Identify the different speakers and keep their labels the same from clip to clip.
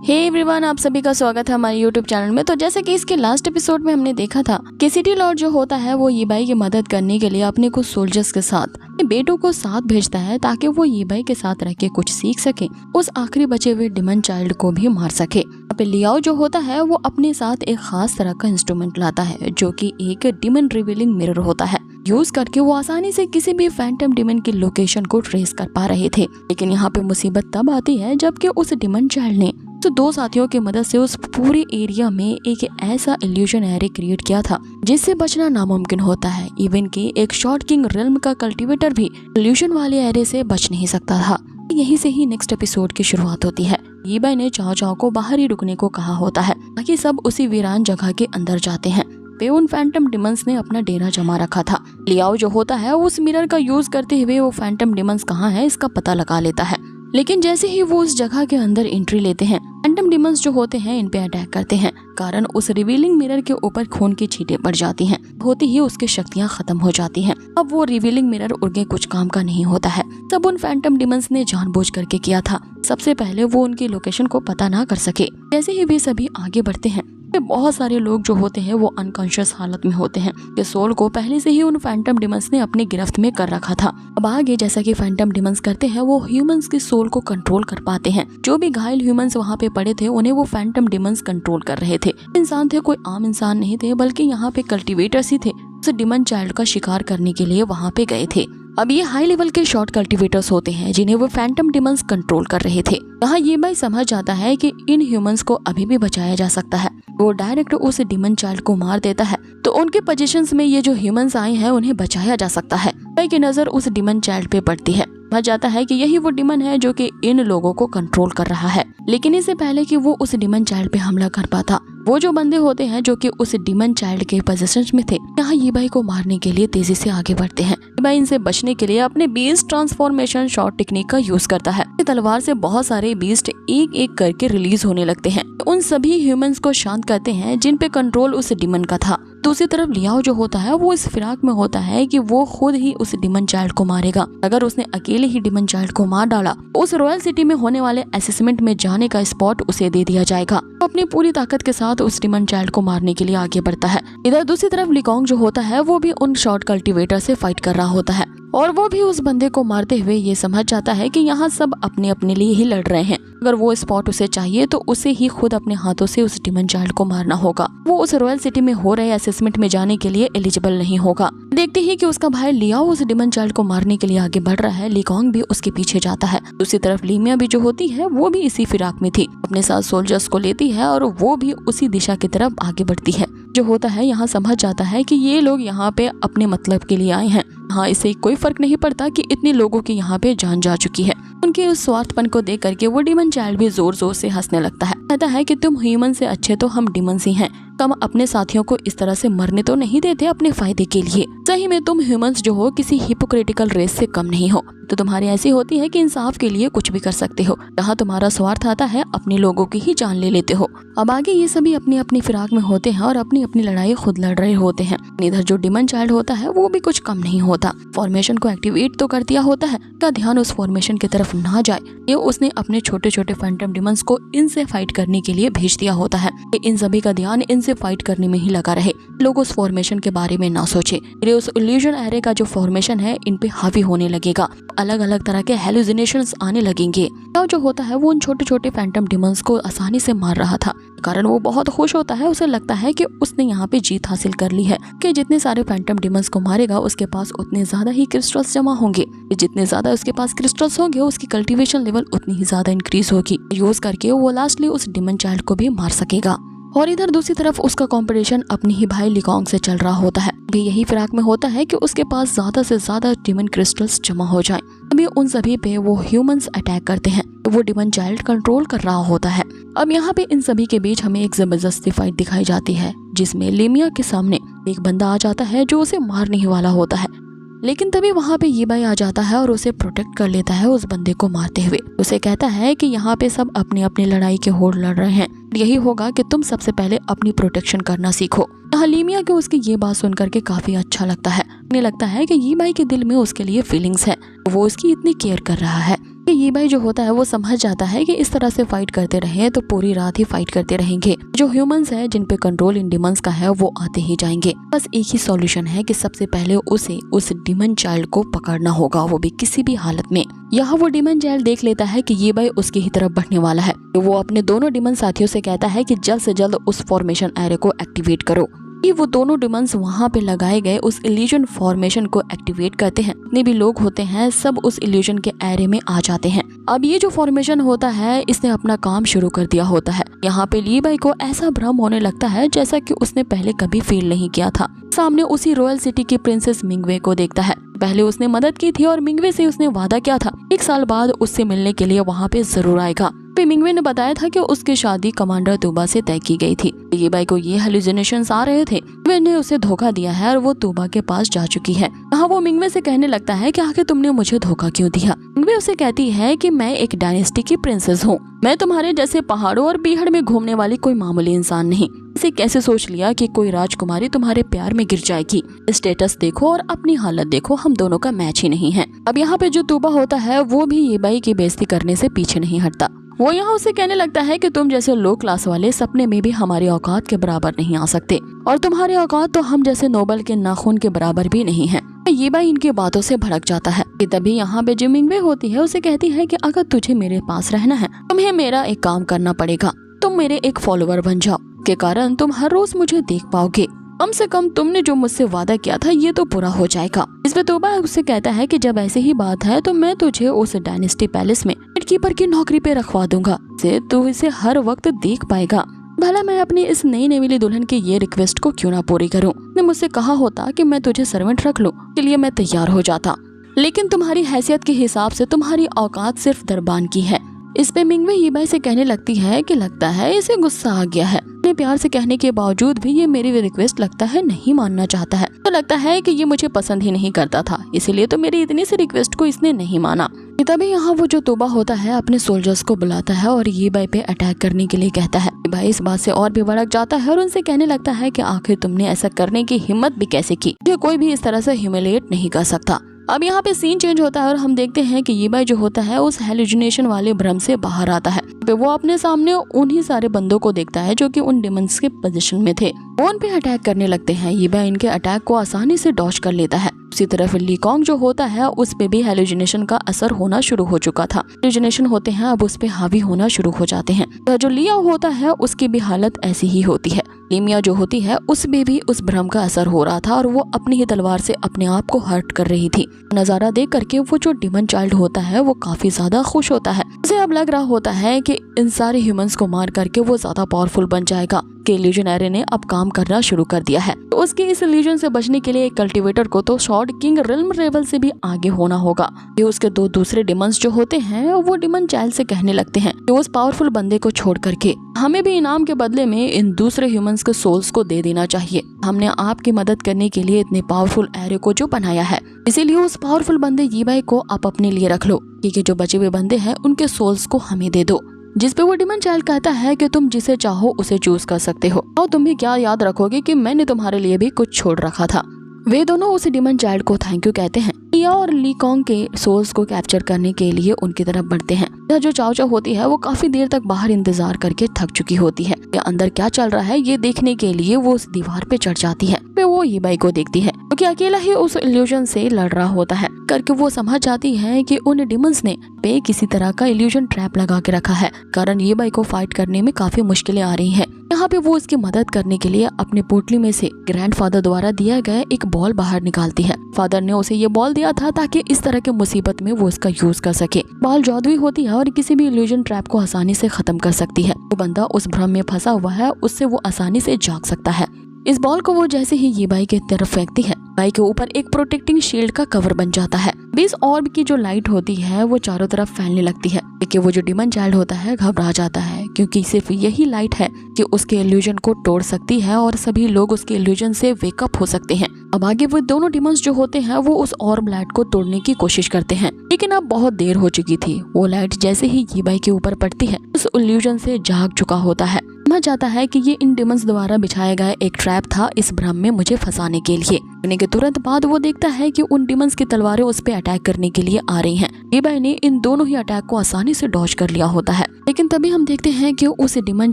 Speaker 1: Hey everyone, आप सभी का स्वागत है हमारे यूट्यूब चैनल में। तो जैसे कि इसके लास्ट एपिसोड में हमने देखा था कि सिटी लॉर्ड जो होता है वो यीबाई की मदद करने के लिए अपने कुछ सोल्जर्स के साथ अपने बेटों को साथ भेजता है ताकि वो यीबाई के साथ रह के कुछ सीख सके, उस आखिरी बचे हुए डिमन चाइल्ड को भी मार सके। यहाँ पे लियाओ जो होता है वो अपने साथ एक खास तरह का इंस्ट्रूमेंट लाता है जो कि एक डिमन रिवीलिंग मिरर होता है। यूज करके वो आसानी से किसी भी फैंटम डिमन की लोकेशन को ट्रेस कर पा रहे थे। लेकिन यहाँ पे मुसीबत तब आती है जबकि उस डिमन चाइल्ड ने तो दो साथियों की मदद से उस पूरे एरिया में एक ऐसा इल्यूजन एरे क्रिएट किया था जिससे बचना नामुमकिन होता है। इवन कि एक शॉर्ट किंग रेल्म का कल्टीवेटर भी इल्यूजन वाले एरे से बच नहीं सकता था। यहीं से ही नेक्स्ट एपिसोड की शुरुआत होती है। यीबाई ने चाओ चाओ को बाहर ही रुकने को कहा होता है ताकि सब उसी वीरान जगह के अंदर जाते हैं। उन फैंटम डिमंस ने अपना डेरा जमा रखा था। लियाओ जो होता है उस मिरर का यूज करते हुए वो फैंटम डिमंस कहाँ है इसका पता लगा लेता है। लेकिन जैसे ही वो उस जगह के अंदर एंट्री लेते हैं, फैंटम डिमंस जो होते हैं इन पे अटैक करते हैं। कारण उस रिवीलिंग मिरर के ऊपर खून की छींटें पड़ जाती हैं। होती ही उसकी शक्तियां खत्म हो जाती हैं। अब वो रिवीलिंग मिरर उनके कुछ काम का नहीं होता है। सब उन फैंटम डिमंस ने जानबूझ करके किया था। सबसे पहले वो उनकी लोकेशन को पता ना कर सके। जैसे ही वे सभी आगे बढ़ते हैं, बहुत सारे लोग जो होते हैं वो अनकॉन्शियस हालत में होते हैं कि सोल को पहले से ही उन फैंटम डिमंस ने अपनी गिरफ्त में कर रखा था। अब आगे जैसा कि फैंटम डिमंस करते हैं वो ह्यूमंस की सोल को कंट्रोल कर पाते हैं। जो भी घायल ह्यूमंस वहाँ पे पड़े थे उन्हें वो फैंटम डिमंस कंट्रोल कर रहे थे। इंसान थे, कोई आम इंसान नहीं थे, बल्कि यहाँ पे कल्टीवेटर्स ही थे। उस डिमन चाइल्ड का शिकार करने के लिए वहाँ पे गए थे। अब ये हाई लेवल के शॉर्ट कल्टीवेटर्स होते हैं जिन्हें वो फैंटम डिमंस कंट्रोल कर रहे थे। यहाँ यीबाई समझ जाता है कि इन ह्यूमंस को अभी भी बचाया जा सकता है। वो डायरेक्ट उस डिमन चाइल्ड को मार देता है तो उनके पोजीशंस में ये जो ह्यूमंस आए हैं उन्हें बचाया जा सकता है। यीबाई की नजर उस डिमन चाइल्ड पे पड़ती है। समझ जाता है कि यही वो डिमन है जो कि इन लोगों को कंट्रोल कर रहा है। लेकिन इससे पहले कि वो उस डिमन चाइल्ड पे हमला कर पाता, वो जो बंदे होते हैं जो कि उस डिमन चाइल्ड के पोजीशन में थे, यहाँ यीबाई को मारने के लिए तेजी से आगे बढ़ते हैं। यीबाई इनसे बचने के लिए अपने बीस्ट ट्रांसफॉर्मेशन शॉट टेक्निक का यूज करता है। तलवार से बहुत सारे बीस्ट एक एक करके रिलीज होने लगते हैं। उन सभी ह्यूमंस को शांत करते हैं जिन पे कंट्रोल उस डिमन का था। दूसरी तरफ लियाओ जो होता है वो इस फिराक में होता है कि वो खुद ही उस डिमन चाइल्ड को मारेगा। अगर उसने अकेले ही डिमन चाइल्ड को मार डाला, उस रॉयल सिटी में होने वाले असेसमेंट में जाने का स्पॉट उसे दे दिया जाएगा। वो अपनी पूरी ताकत के साथ उस डिमन चाइल्ड को मारने के लिए आगे बढ़ता है। इधर दूसरी तरफ लिकोंग जो होता है वो भी उन शॉर्ट कल्टीवेटर से फाइट कर रहा होता है और वो भी उस बंदे को मारते हुए ये समझ जाता है कि यहाँ सब अपने अपने लिए ही लड़ रहे हैं। अगर वो स्पॉट उसे चाहिए तो उसे ही खुद अपने हाथों से उस डिमन चाइल्ड को मारना होगा। वो उस रॉयल सिटी में हो रहे असेसमेंट में जाने के लिए एलिजिबल नहीं होगा। देखते ही कि उसका भाई लियाओ उस डिमन चाइल्ड को मारने के लिए आगे बढ़ रहा है, लिकोंग भी उसके पीछे जाता है। दूसरी तरफ लीमिया भी जो होती है वो भी इसी फिराक में थी, अपने साथ सोल्जर्स को लेती है और वो भी उसी दिशा की तरफ आगे बढ़ती है। जो होता है यहाँ समझ जाता है कि ये लोग यहाँ पे अपने मतलब के लिए आए हैं। हाँ, इससे कोई फर्क नहीं पड़ता कि इतने लोगों की यहाँ पे जान जा चुकी है। उनके उस स्वार्थपन को देख करके वो डिमन चाइल्ड भी जोर जोर से हंसने लगता है। कहता है कि तुम ह्यूमन से अच्छे तो हम डिमंस ही हैं। तुम अपने साथियों को इस तरह से मरने तो नहीं देते अपने फायदे के लिए। सही में तुम ह्यूमंस जो हो किसी हिपोक्रेटिकल रेस से कम नहीं हो। तो तुम्हारी ऐसी होती है कि इंसाफ के लिए कुछ भी कर सकते हो। जहाँ तुम्हारा स्वार्थ आता है अपने लोगों की ही जान ले लेते हो। अब आगे ये सभी अपनी अपनी फिराक में होते हैं और अपनी अपनी लड़ाई खुद लड़ रहे होते हैं। इधर जो डिमन चाइल्ड होता है वो भी कुछ कम नहीं होता। फॉर्मेशन को एक्टिवेट तो कर दिया होता है, का ध्यान उस फॉर्मेशन की तरफ ना जाए ये उसने अपने छोटे छोटे फैंटम डिमंस को इनसे फाइट करने के लिए भेज दिया होता है। इन सभी का ध्यान इनसे फाइट करने में ही लगा रहे। लोग उस फॉर्मेशन के बारे में ना सोचे। उस इल्यूजन एरे का जो फॉर्मेशन है इन पे हावी होने लगेगा। अलग अलग तरह के हेलुसिनेशंस आने लगेंगे। तो जो होता है वो उन छोटे छोटे फैंटम डिमंस को आसानी से मार रहा था। कारण वो बहुत खुश होता है। उसे लगता है कि उसने यहाँ पे जीत हासिल कर ली है कि जितने सारे फैंटम डिमंस को मारेगा उसके पास उतने ज्यादा ही क्रिस्टल्स जमा होंगे। जितने ज्यादा उसके पास क्रिस्टल्स होंगे उसकी कल्टीवेशन लेवल उतनी ही ज्यादा इंक्रीज होगी। यूज करके वो लास्टली उस डिमन चाइल्ड को भी मार सकेगा। और इधर दूसरी तरफ उसका कंपटीशन अपनी ही भाई लिकोंग से चल रहा होता है। भी यही फिराक में होता है कि उसके पास ज्यादा से ज्यादा डिमन क्रिस्टल्स जमा हो जाएं। अभी उन सभी पे वो ह्यूमंस अटैक करते हैं तो वो डिमन चाइल्ड कंट्रोल कर रहा होता है। अब यहाँ पे इन सभी के बीच हमें एक जबरदस्ती फाइट दिखाई जाती है जिसमें लीमिया के सामने एक बंदा आ जाता है जो उसे मारने ही वाला होता है। लेकिन तभी वहाँ पे यीबाई आ जाता है और उसे प्रोटेक्ट कर लेता है उस बंदे को मारते हुए। उसे कहता है कि यहाँ पे सब अपनी अपनी लड़ाई के होड़ लड़ रहे हैं, यही होगा कि तुम सबसे पहले अपनी प्रोटेक्शन करना सीखो। लीमिया को उसकी ये बात सुनकर के काफी अच्छा लगता है। उन्हें लगता है कि यीबाई के दिल में उसके लिए फीलिंग्स है, वो उसकी इतनी केयर कर रहा है। कि ये भाई जो होता है वो समझ जाता है कि इस तरह से फाइट करते रहे तो पूरी रात ही फाइट करते रहेंगे। जो ह्यूमंस है जिन पे कंट्रोल इन डिमंस का है वो आते ही जाएंगे। बस एक ही सॉल्यूशन है कि सबसे पहले उसे उस डिमन चाइल्ड को पकड़ना होगा, वो भी किसी भी हालत में। यहाँ वो डिमन चाइल्ड देख लेता है कि ये भाई उसकी ही तरफ बढ़ने वाला है, तो वो अपने दोनों डिमन साथियों से कहता है कि जल्द से जल्द उस फॉर्मेशन एरे को एक्टिवेट करो। कि वो दोनों डिमंस वहाँ पे लगाए गए उस इल्यूजन फॉर्मेशन को एक्टिवेट करते हैं। जितने भी लोग होते हैं सब उस इल्यूजन के एरे में आ जाते हैं। अब ये जो फॉर्मेशन होता है इसने अपना काम शुरू कर दिया होता है। यहाँ पे ली बाई को ऐसा भ्रम होने लगता है जैसा कि उसने पहले कभी फील नहीं किया था। सामने उसी रॉयल सिटी की प्रिंसेस मिंगवे को देखता है। पहले उसने मदद की थी और मिंगवे से उसने वादा किया था 1 साल बाद उससे मिलने के लिए वहाँ पे जरूर आएगा। फिर मिंगवे ने बताया था कि उसकी शादी कमांडर तूबा से तय की गई थी। ये बाई को ये हेलुसिनेशंस आ रहे थे, मैंने उसे धोखा दिया है और वो तूबा के पास जा चुकी है। हाँ, वो मिंगवे से कहने लगता है कि आखिर तुमने मुझे धोखा क्यों दिया। मिंगवे उसे कहती है कि मैं एक डायनेस्टी की प्रिंसेस हूँ, मैं तुम्हारे जैसे पहाड़ों और बीहड़ में घूमने वाली कोई मामूली इंसान नहीं। इसे कैसे सोच लिया कि कोई राजकुमारी तुम्हारे प्यार में गिर जाएगी। स्टेटस देखो और अपनी हालत देखो, हम दोनों का मैच ही नहीं है। अब यहाँ पे जो तूबा होता है वो भी ये बाई की बेइज्जती करने से पीछे नहीं हटता। वो यहाँ उसे कहने लगता है कि तुम जैसे लो क्लास वाले सपने में भी हमारी औकात के बराबर नहीं आ सकते और तुम्हारी औकात तो हम जैसे नोबल के नाखून के बराबर भी नहीं है। ये बाई इनकी बातों से भड़क जाता है कि तभी यहाँ पे जो मिंगवे होती है उसे कहती है कि अगर तुझे मेरे पास रहना है तुम्हें मेरा एक काम करना पड़ेगा, तुम मेरे एक फॉलोअर बन जाओ, के कारण तुम हर रोज मुझे देख पाओगे। कम से कम तुमने जो मुझसे वादा किया था ये तो पूरा हो जाएगा। इस पे तोबा उससे कहता है कि जब ऐसे ही बात है तो मैं तुझे उस डायनेस्टी पैलेस में कीपर की नौकरी पे रखवा दूंगा, से तू इसे हर वक्त देख पाएगा। भला मैं अपनी इस नई नेवेली दुल्हन की ये रिक्वेस्ट को क्यों ना पूरी करूं। ने मुझसे कहा होता कि मैं तुझे सर्वेंट रख लूं, के लिए मैं तैयार हो जाता, लेकिन तुम्हारी हैसियत के हिसाब से तुम्हारी औकात सिर्फ दरबान की है। इस पे मिंगवे यीबाई से कहने लगती है कि लगता है इसे गुस्सा आ गया है। अपने प्यार से कहने के बावजूद भी ये मेरी रिक्वेस्ट लगता है नहीं मानना चाहता है। तो लगता है कि ये मुझे पसंद ही नहीं करता था, इसीलिए तो मेरी इतनी सी रिक्वेस्ट को इसने नहीं माना। तभी यहाँ वो जो तोबा होता है अपने सोल्जर्स को बुलाता है और यीबाई पे अटैक करने के लिए कहता है। भाई इस बात से और भी भड़क जाता है और उनसे कहने लगता है कि आखिर तुमने ऐसा करने की हिम्मत भी कैसे की, ये कोई भी इस तरह से ह्यूमिलिएट नहीं कर सकता। अब यहाँ पे सीन चेंज होता है और हम देखते हैं कि यीबाई जो होता है उस हेलुसिनेशन वाले भ्रम से बाहर आता है। वो अपने सामने उन्हीं सारे बंदों को देखता है जो कि उन डिमंस के पोजीशन में थे। वो उन पे अटैक करने लगते हैं। यीबाई इनके अटैक को आसानी से डॉज कर लेता है। उसी तरफ ली कॉन्ग जो होता है उस पे भी हेलुसिनेशन का असर होना शुरू हो चुका था। हेलुसिनेशन होते हैं अब उस पे हावी होना शुरू हो जाते हैं। तो जो लिया होता है उसकी भी हालत ऐसी ही होती है। लीमिया जो होती है उसमें भी उस भ्रम का असर हो रहा था और वो अपनी ही तलवार से अपने आप को हर्ट कर रही थी। नजारा देख करके वो जो डिमन चाइल्ड होता है वो काफी ज्यादा खुश होता है। उसे अब लग रहा होता है कि इन सारे ह्यूमंस को मार करके वो ज्यादा पावरफुल बन जाएगा कि इल्यूजन एरे ने अब काम करना शुरू कर दिया है। तो उसके इस इल्यूजन से बचने के लिए एक कल्टीवेटर को तो शॉर्ड किंग रिल्म रेवल से भी आगे होना होगा। ये उसके 2 दूसरे डिमंस जो होते हैं वो डिमन चाइल्ड से कहने लगते हैं कि उस पावरफुल बंदे को छोड़ करके हमें भी इनाम के बदले में इन दूसरे ह्यूमंस के सोल्स को दे देना चाहिए। हमने आपकी मदद करने के लिए इतने पावरफुल एरे को जो बनाया है, इसीलिए उस पावरफुल बंदे यीबाई को आप अपने लिए रख लो, क्योंकि जो बचे हुए बंदे हैं उनके सोल्स को हमें दे दो। जिस पे वो डिमन चाइल्ड कहता है कि तुम जिसे चाहो उसे चूज कर सकते हो और तुम भी क्या याद रखोगे कि मैंने तुम्हारे लिए भी कुछ छोड़ रखा था। वे दोनों उस डिमन चाइल्ड को थैंक यू कहते हैं। लिया और ली कॉन्ग के सोल्स को कैप्चर करने के लिए उनकी तरफ बढ़ते हैं। यह जो चाओ चाओ होती है वो काफी देर तक बाहर इंतजार करके थक चुकी होती है। या अंदर क्या चल रहा है ये देखने के लिए वो उस दीवार पे चढ़ जाती है। फिर वो यीबाई को देखती है क्योंकि अकेला ही उस इल्यूजन से लड़ रहा होता है। करके वो समझ जाती है कि उन डिमंस ने पे किसी तरह का इल्यूजन ट्रैप लगा के रखा है, कारण यीबाई को फाइट करने में काफी मुश्किलें आ रही है। यहाँ पे वो उसकी मदद करने के लिए अपने पोटली में से ग्रैंडफादर द्वारा दिया गया एक बॉल बाहर निकालती है। फादर ने उसे ये बॉल दिया था ताकि इस तरह के मुसीबत में वो इसका यूज कर सके। बॉल जादुई होती है और किसी भी इल्यूजन ट्रैप को आसानी से खत्म कर सकती है। वो बंदा उस भ्रम में फंसा हुआ है उससे वो आसानी से जाग सकता है। इस बॉल को वो जैसे ही यीबाई की तरफ फेंकती है, बाई के ऊपर एक प्रोटेक्टिंग शील्ड का कवर बन जाता है। इस ऑर्ब की जो लाइट होती है वो चारों तरफ फैलने लगती है। लेकिन वो जो डिमन चाइल्ड होता है घबरा जाता है क्योंकि सिर्फ यही लाइट है कि उसके इल्यूजन को तोड़ सकती है और सभी लोग उसके इल्यूजन से वेकअप हो सकते हैं। अब आगे वो दोनों डिमंस जो होते हैं वो उस ऑर्ब लाइट को तोड़ने की कोशिश करते हैं, लेकिन अब बहुत देर हो चुकी थी। वो लाइट जैसे ही यीबाई के ऊपर पड़ती है उस इल्यूजन से जाग चुका होता है। समझ जाता है कि ये इन डिमंस द्वारा बिछाया गया एक ट्रैप था इस भ्रम में मुझे फंसाने के लिए। के तुरंत बाद वो देखता है कि उन डिमंस की तलवारें उस पे अटैक करने के लिए आ रही हैं। ईबाई ने इन दोनों ही अटैक को आसानी से डॉज कर लिया होता है, लेकिन तभी हम देखते हैं कि उस डिमन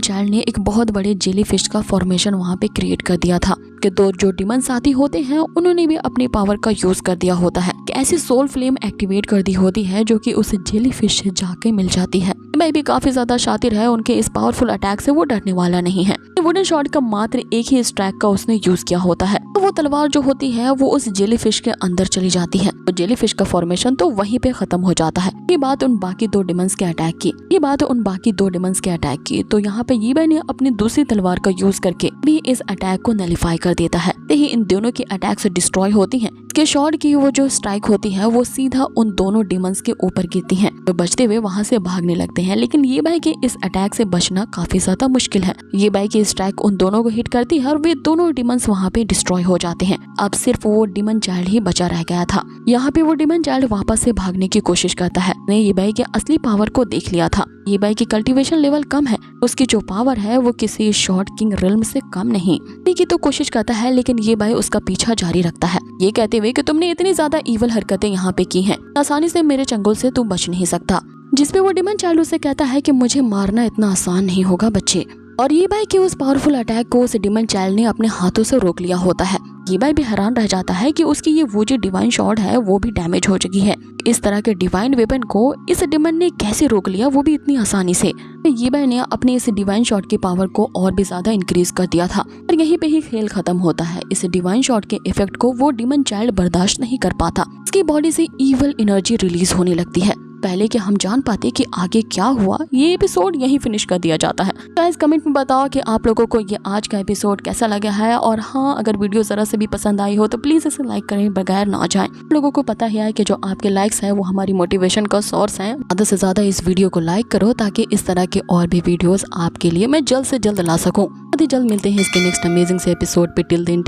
Speaker 1: चाइल्ड ने एक बहुत बड़े जेली फिश का फॉर्मेशन वहाँ पे क्रिएट कर दिया था कि दो जो डिमन साथी होते हैं उन्होंने भी अपनी पावर का यूज कर दिया होता है कि ऐसी सोल फ्लेम एक्टिवेट कर दी होती है जो कि उस जेली फिश से जाके मिल जाती है। ईबाई भी काफी ज्यादा शातिर है, उनके इस पावरफुल अटैक से वो डरने वाला नहीं है। वुडन शॉट का मात्र एक ही स्ट्राइक का उसने यूज किया होता है, तो वो तलवार जो होती है वो उस जेली फिश के अंदर चली जाती है। तो जेली फिश का फॉर्मेशन तो वहीं पे खत्म हो जाता है। ये बात उन बाकी दो डिमंस के अटैक की तो यहाँ पे ईबाई ने अपनी दूसरी तलवार का यूज करके भी इस अटैक को नलिफाई कर देता है। यही इन दोनों की अटैक से डिस्ट्रॉय होती है कि शॉट की वो जो स्ट्राइक होती है वो सीधा उन दोनों डिमंस के ऊपर गिरती है, तो बचते हुए वहाँ से भागने लगते हैं। लेकिन ईबाई के इस अटैक से बचना काफी ज्यादा मुश्किल है। ईबाई की स्ट्राइक उन दोनों को हिट करती है और वे दोनों डिमंस वहाँ पे डिस्ट्रॉय हो जाते हैं। अब सिर्फ वो डिमन चाइल्ड ही बचा रह गया था। यहाँ पे वो डिमन चाइल्ड वापस से भागने की कोशिश करता है। ने ईबाई के असली पावर को देख लिया था। ईबाई की कल्टीवेशन लेवल कम है, उसकी जो पावर है वो किसी शॉर्ट किंग रिल्म से कम नहीं। की तो कोशिश करता है, लेकिन ईबाई उसका पीछा जारी रखता है, ये कहते हुए कि तुमने इतनी ज्यादा ईवल हरकतें यहाँ पे की हैं, आसानी से मेरे चंगुल से तू बच नहीं सकता। जिसपे वो डिमन चाइल्ड उसे कहता है कि मुझे मारना इतना आसान नहीं होगा बच्चे। और ईबाई के उस पावरफुल अटैक को उस डिमन चाइल्ड ने अपने हाथों से रोक लिया होता है। ईबाई भी हैरान रह जाता है कि उसकी ये वो जो डिवाइन शॉट है वो भी डैमेज हो चुकी है। इस तरह के डिवाइन वेपन को इस डिमन ने कैसे रोक लिया, वो भी इतनी आसानी से। ईबाई ने अपने इस डिवाइन शॉट की पावर को और भी ज्यादा इंक्रीज कर दिया था और यहीं पे ही खेल खत्म होता है। इस डिवाइन शॉट के इफेक्ट को वो डिमन चाइल्ड बर्दाश्त नहीं कर पाता, उसकी बॉडी से ईवल एनर्जी रिलीज होने लगती है। पहले कि हम जान पाते कि आगे क्या हुआ, ये एपिसोड यहीं फिनिश कर दिया जाता है। गाइस कमेंट में बताओ कि आप लोगों को ये आज का एपिसोड कैसा लगा है, और हाँ अगर वीडियो जरा से भी पसंद आई हो तो प्लीज इसे लाइक करें बगैर ना जाएं। लोगों को पता ही है कि जो आपके लाइक्स हैं वो हमारी मोटिवेशन का सोर्स है। ज्यादा से ज्यादा इस वीडियो को लाइक करो ताकि इस तरह के और भी वीडियोस आपके लिए मैं जल्द से जल्द ला सकूं। जल्द मिलते हैं इसके नेक्स्ट अमेजिंग से एपिसोड पे। Till then